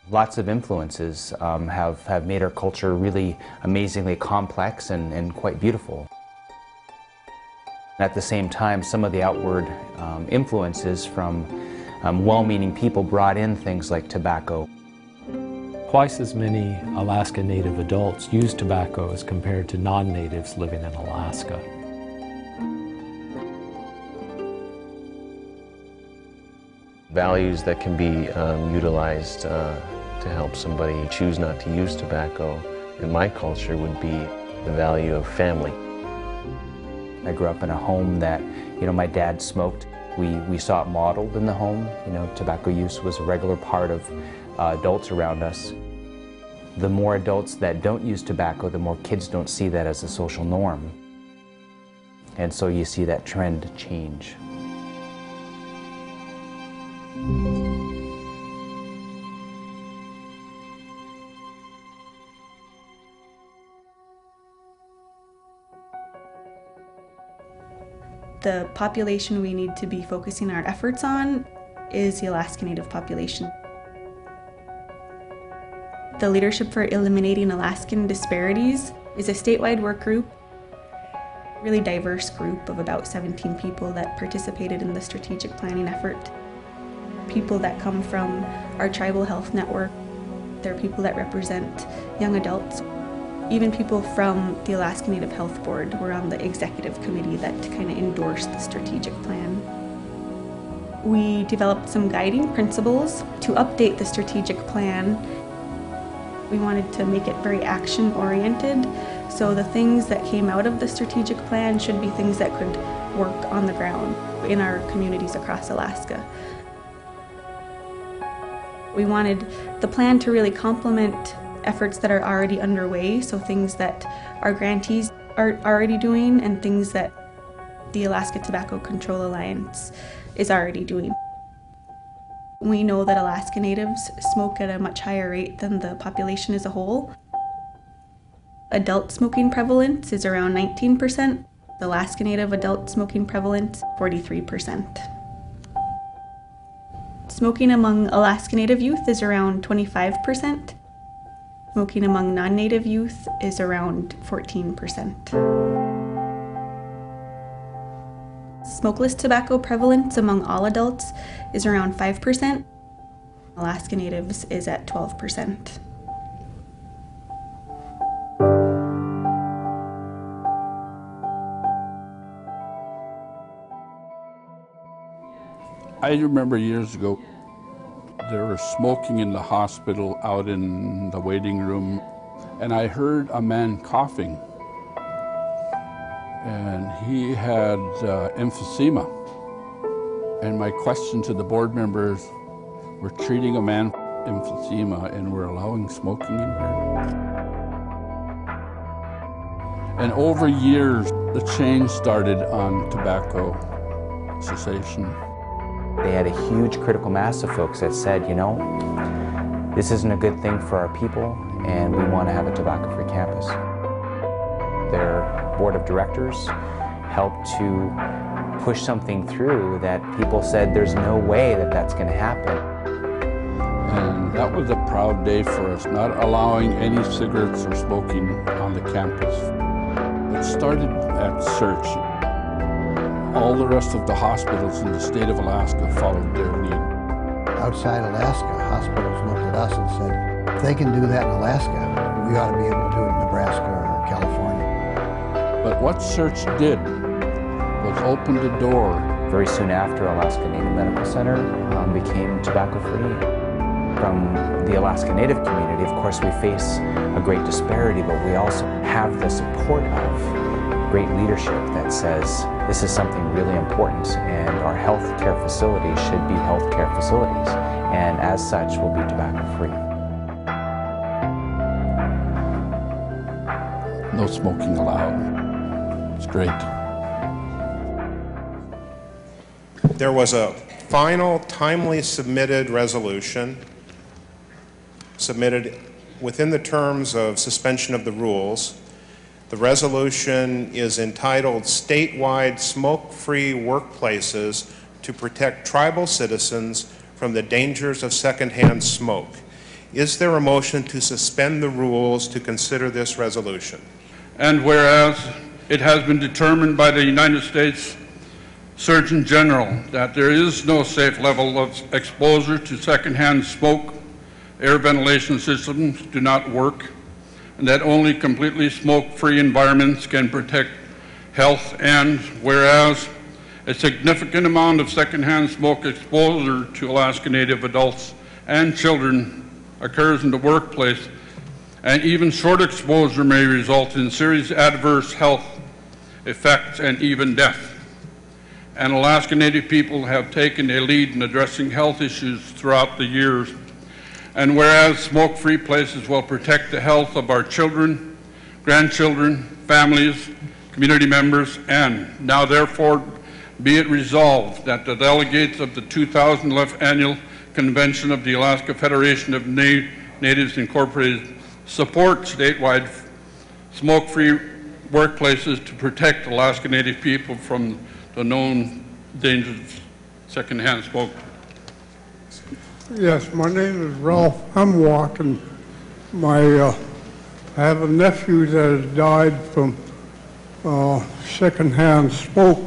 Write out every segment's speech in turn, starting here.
Lots of influences have made our culture really amazingly complex and quite beautiful. At the same time, some of the outward influences from well-meaning people brought in things like tobacco. Twice as many Alaska Native adults use tobacco as compared to non-natives living in Alaska. Values that can be utilized to help somebody choose not to use tobacco in my culture would be the value of family. I grew up in a home that, my dad smoked. We saw it modeled in the home. Tobacco use was a regular part of adults around us. The more adults that don't use tobacco, the more kids don't see that as a social norm. And so you see that trend change. The population we need to be focusing our efforts on is the Alaska Native population. The Leadership for Eliminating Alaskan Disparities is a statewide work group, really diverse group of about 17 people that participated in the strategic planning effort. People that come from our tribal health network, there are people that represent young adults. Even people from the Alaska Native Health Board were on the executive committee that kind of endorsed the strategic plan. We developed some guiding principles to update the strategic plan. We wanted to make it very action-oriented, so the things that came out of the strategic plan should be things that could work on the ground in our communities across Alaska. We wanted the plan to really complement efforts that are already underway, so things that our grantees are already doing and things that the Alaska Tobacco Control Alliance is already doing. We know that Alaska Natives smoke at a much higher rate than the population as a whole. Adult smoking prevalence is around 19%. The Alaska Native adult smoking prevalence, 43%. Smoking among Alaska Native youth is around 25%. Smoking among non-Native youth is around 14%. Smokeless tobacco prevalence among all adults is around 5%. Alaska Natives is at 12%. I remember years ago, there was smoking in the hospital out in the waiting room, and I heard a man coughing, and he had emphysema. And my question to the board members, we're treating a man with emphysema and we're allowing smoking in here? And over years, the change started on tobacco cessation. They had a huge critical mass of folks that said, this isn't a good thing for our people and we want to have a tobacco-free campus. Their board of directors helped to push something through that people said there's no way that that's going to happen. And that was a proud day for us, not allowing any cigarettes or smoking on the campus. It started at Search. All the rest of the hospitals in the state of Alaska followed their lead. Outside Alaska, hospitals looked at us and said, if they can do that in Alaska, we ought to be able to do it in Nebraska or California. But what Search did was open the door. Very soon after, Alaska Native Medical Center became tobacco-free. From the Alaska Native community, of course, we face a great disparity, but we also have the support of great leadership that says this is something really important and our healthcare facilities should be healthcare facilities, and as such will be tobacco-free. No smoking allowed. It's great. There was a final, timely submitted resolution submitted within the terms of suspension of the rules. The resolution is entitled Statewide Smoke-Free Workplaces to Protect Tribal Citizens from the Dangers of Secondhand Smoke. Is there a motion to suspend the rules to consider this resolution? And whereas it has been determined by the United States Surgeon General that there is no safe level of exposure to secondhand smoke, air ventilation systems do not work, and that only completely smoke-free environments can protect health, and whereas a significant amount of secondhand smoke exposure to Alaska Native adults and children occurs in the workplace, and even short exposure may result in serious adverse health effects and even death. And Alaska Native people have taken a lead in addressing health issues throughout the years. And whereas smoke-free places will protect the health of our children, grandchildren, families, community members, and now therefore be it resolved that the delegates of the 2011 Annual Convention of the Alaska Federation of Natives Incorporated support statewide smoke-free workplaces to protect Alaska Native people from the known dangers of secondhand smoke. Yes, my name is Ralph Hemlock, and I have a nephew that has died from secondhand smoke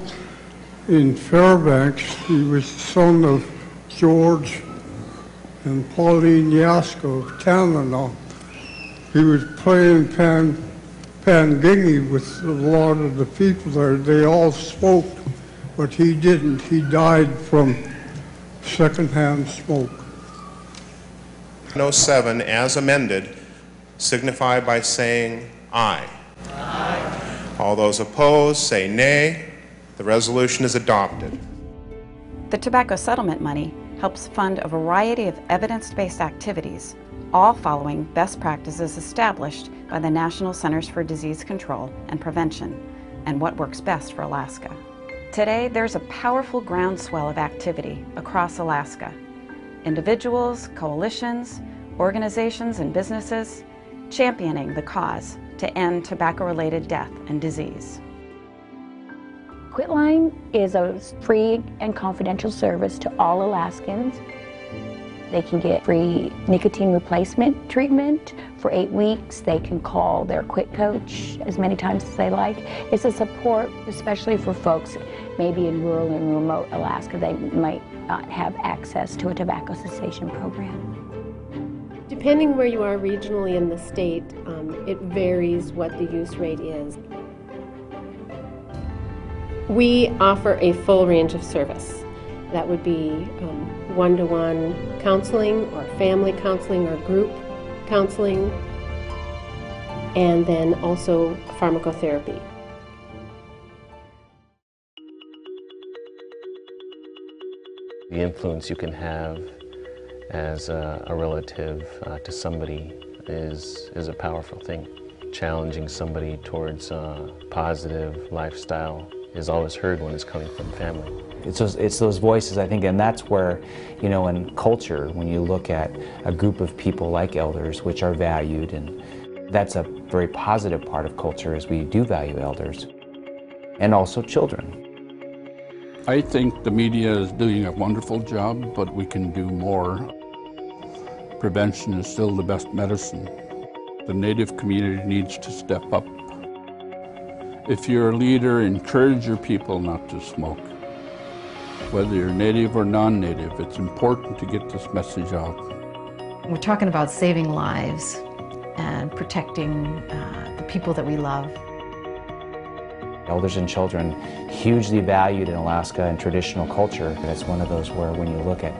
in Fairbanks. He was the son of George and Pauline Yasko of Canada. He was playing pangingi with a lot of the people there. They all smoked, but he didn't. He died from secondhand smoke. 7 as amended signify by saying aye. Aye. All those opposed say nay. The resolution is adopted. The tobacco settlement money helps fund a variety of evidence-based activities, all following best practices established by the National Centers for Disease Control and Prevention and what works best for Alaska. Today, there's a powerful groundswell of activity across Alaska. Individuals, coalitions, organizations, and businesses championing the cause to end tobacco-related death and disease. Quitline is a free and confidential service to all Alaskans. They can get free nicotine replacement treatment for 8 weeks. They can call their quit coach as many times as they like. It's a support, especially for folks maybe in rural and remote Alaska. They might not have access to a tobacco cessation program. Depending where you are regionally in the state, it varies what the use rate is. We offer a full range of service. That would be one-to-one counseling or family counseling or group counseling, and then also pharmacotherapy. The influence you can have as a relative to somebody is a powerful thing. Challenging somebody towards a positive lifestyle is always heard when it's coming from family. It's those voices, I think, and that's where, you know, in culture, when you look at a group of people like elders, which are valued, and that's a very positive part of culture, is we do value elders, and also children. I think the media is doing a wonderful job, but we can do more. Prevention is still the best medicine. The Native community needs to step up. If you're a leader, encourage your people not to smoke. Whether you're Native or non-Native, it's important to get this message out. We're talking about saving lives and protecting the people that we love. Elders and children, hugely valued in Alaska and traditional culture, and it's one of those where when you look at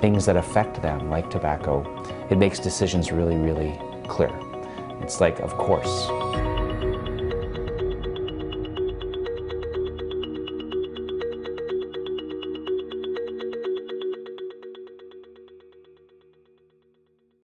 things that affect them, like tobacco, it makes decisions really, really clear. It's like, of course.